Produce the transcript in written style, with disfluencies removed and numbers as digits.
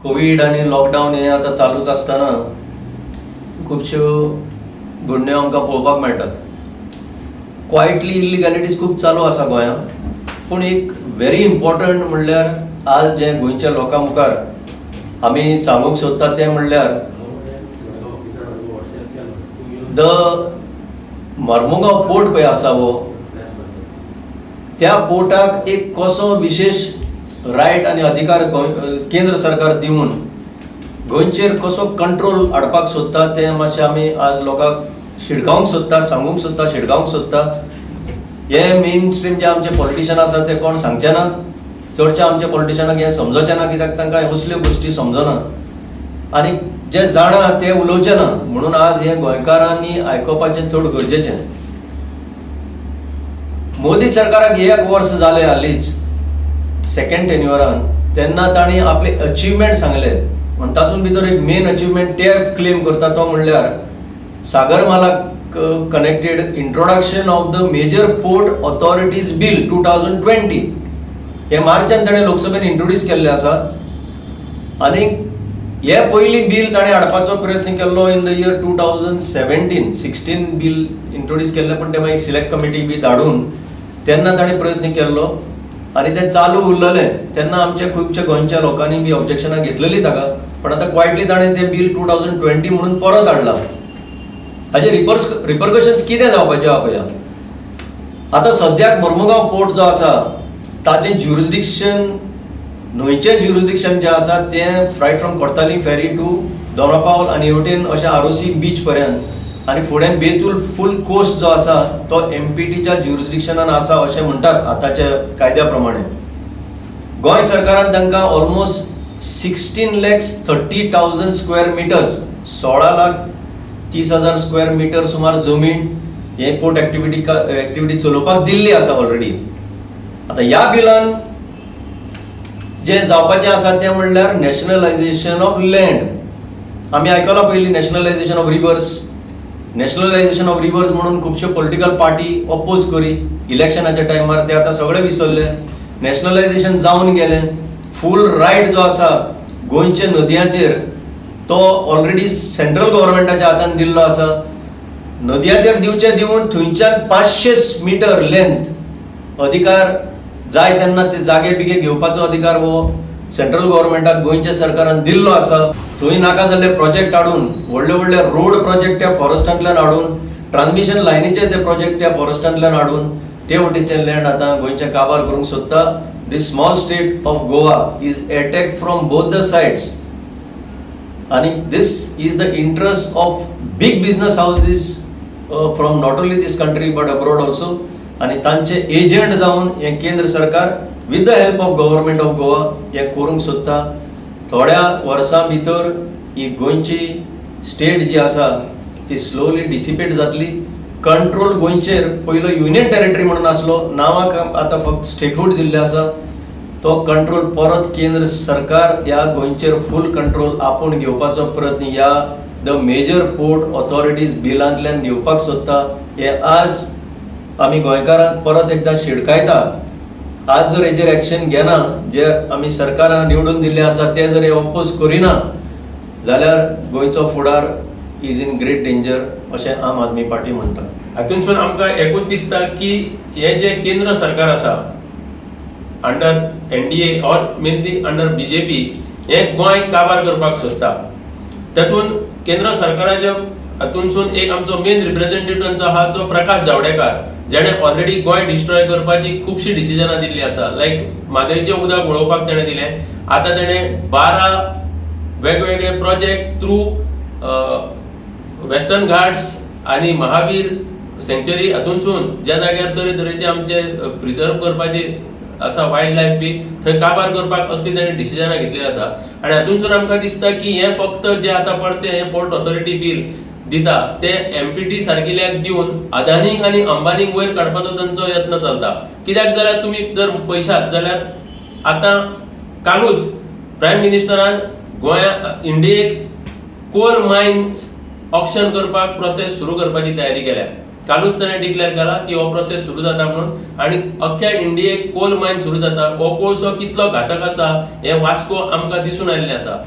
Covid आणि lockdown हे आता चालूच असताना खूपश्यो गुन्हे आमकां पळोवपाक मेळटात. क्वायटली इलिगॅलिटीज खूप चालू आसा गोंयांत. पूण एक व्हेरी इम्पॉर्टंट म्हणल्यार आज जे गोंयच्या लोकां मुखार आमी सांगूंक सोदतात तें म्हणल्यार द मर्मुगांव पोर्ट पळय आसा वो, त्या पोर्टाक एक कसो विशेष रायट आणि अधिकार केंद्र सरकार दिवन गोंयचेर कसो कंट्रोल हाडपाक सोदता तें मातशें आमी आज लोकांक शिडकावंक सोदता, सांगूंक सोदता, शिडकावंक सोदता. हे मेन स्ट्रीम जे आमचे पॉलिटिशियन आसा ते कोण सांगचे ना. चडशे आमचे पॉलिटिशियनाक हे समजचे ना, कित्याक तांकां असल्यो गोश्टी समजना आनी जे जाणा ते उलोवचे ना. म्हणून आज हे गोंयकारांनी आयकपाचें चड गरजेचें. मोदी सरकाराक 1 वर्स जालें हालींच सेकंड टेन्युअरान, तेन्ना तांणी आपले अचिवमेंट सांगले आनी तातूंत भितर एक मेन अचिवमेंट ते क्लेम करता तो म्हणल्यार Sagarmala connected introduction of the major port authorities bill 2020 हे मार्चान ताणें लोकसभेन इंट्रोड्यूस केल्ले आसा. आनी हे पयलीं बिल ताणें हाडपाचो प्रयत्न केल्लो in the year 2017-16 bill introduce केल्लें, पण ते मागीर सिलेक्ट कमिटीक बी धाडून तेन्ना ताणें प्रयत्न केल्लो आनी तें चालू उरलेलें. तेन्ना आमच्या खुबशा गोंयच्या लोकांनी बी ऑब्जेक्शनां घेतलेलीं ताका, पण आतां क्वायटली ताणें तें बिल 2020 म्हणून परत हाडलां. हाचे रिपरकशन्स कितें जावपाचें आहा पळया. आतां सद्याक मर्मुगांव पोर्ट जो आसा ताचें ज्युरिसडिक्शन, न्हंयचें ज्युरिसडिक्शन जें आसा तें right from Cortalim ferry to Dona Paula आनी हेवटेन अशें आरोसी बीच पर्यंत, आनी फुडें बेतूल फूल कोस्ट जो आसा तो एमपीटीच्या ज्युरिसडिक्शनान आसा अशें म्हणटात आतांच्या कायद्या प्रमाणे. गोंय सरकारान तांकां almost 16,30,000 square metres 16,30,000 square metre सुमार जमीन हे पोर्ट एक्टिविटी चलोवपाक दिल्ली आसा ऑलरेडी. आतां ह्या बिलान जें जावपाचें आसा तें म्हणल्यार नॅशनलायझेशन ऑफ लँड. आमी आयकलां पयलीं nationalisation of reverse. Nationalisation of reverse म्हणून खुबश्यो पॉलिटिकल पार्टी ऑपोज करी इलेक्शनाच्या टायमार, ते आतां सगळे विसरले. नॅशनलायझेशन जावन गेलें. फूल रायट जो आसा गोंयचे नदयांचेर तो ऑलरेडी सेंट्रल गव्हर्मेंटाच्या हातान दिल्लो आसा. नदयांचेर दिवचे दिवन थंयच्यान 500 मिटर लेंथ अधिकार जाय तेन्ना ते जागे बिगे घेवपाचो अधिकार हो सेंट्रल गव्हर्मेंटाक गोंयच्या सरकारान दिल्लो आसा. थंय नाका जाल्ले प्रोजेक्ट हाडून, व्हडले व्हडले रोड प्रोजेक्ट त्या फॉरेस्टांतल्यान हाडून, ट्रान्समिशन लायनीचे ते प्रोजेक्ट त्या फॉरेस्टांतल्यान हाडून ते वटेचें लँड आतां गोंयचे काबार करूंक सोदता. The small state of Goa is attacked from both the sides आनी this is the interest of big business houses from not only this country but abroad also. आनी तांचे एजंट जावन हे केंद्र सरकार with the help of government of Goa हे करूंक सोदता. थोड्या वर्सां भितर ही गोंयची स्टेट जी आसा ती स्लोली डिसिपेट जातली. कंट्रोल गोंयचेर पयलो युनियन टेरिटरी म्हणून आसलो, नांवाक आतां फक्त स्टेटहूड दिल्ले आसा. तो कंट्रोल परत केंद्र सरकार ह्या गोंयचेर फूल कंट्रोल आपूण घेवपाचो प्रयत्न ह्या द मेजर पोर्ट ऑथॉरिटीज बिलांतल्यान घेवपाक सोदता. हे आज आमी गोंयकारांक परत एकदां शिडकायता. आज जर हेजेर एक्शन घेना, जे आमी सरकारान निवडून दिल्ले आसा ते जर हे ऑपोज करिना जाल्यार गोंयचो फुडार इज इन ग्रेट डेंजर अशें आम आदमी पार्टी म्हणटा. हातूंतसून आमकां एकूच दिसता की हे जे केंद्र सरकार आसा अंडर NDA और मेनली अंडर BJP हे गोंय काबार करपाक सोदता. तातूंत केंद्र सरकाराच्या हातूंतसून एक आमचो मेन रिप्रेझेंटेटिव्ह जो आहा जो प्रकाश जावडेकर, जेणे ऑलरेडी गोंय डिस्ट्रॉय करपाची खुबशी डिसिजनां दिल्ली आसा. लायक म्हादयचें उदक वळोवपाक ताणें दिलें. आतां ताणें 12 वेगवेगळे प्रोजेक्ट थ्रू वेस्टर्न घाट्स आनी महावीर सँक्चुरी हातूंतसून ज्या जाग्यार तरेतरेचे आमचे प्रिजर्व करपाचे आसा वायल्ड लायफ बी थंय काबार करपाक असली ताणें डिसिजनां घेतलेली आसा. आनी हातूंतसून आमकां दिसता की हे फक्त जे आतां पडटे हे पोर्ट ऑथॉरिटी बिल दिता ते MPT सारकिल्ल्याक दिवन अदानीक आनी अंबानीक वयर काडपाचो तांचो यत्न चलता. कित्याक जाल्यार तुमी जर पळयशात जाल्यार आतां कालूच प्रायम मिनिस्टरान गोंया इंडियेक कोल मायन्स ऑक्शन करपाक प्रोसेस सुरू करपाची तयारी केल्या. कालूच ताणें डिक्लेअर केला की हो प्रोसेस सुरू जाता म्हणून आणि अख्ख्या इंडियेक कोल मायन सुरू जाता. हो कोळसो कितलो घातक आसा हे वास्को आमकां दिसून आयिल्लें आसा.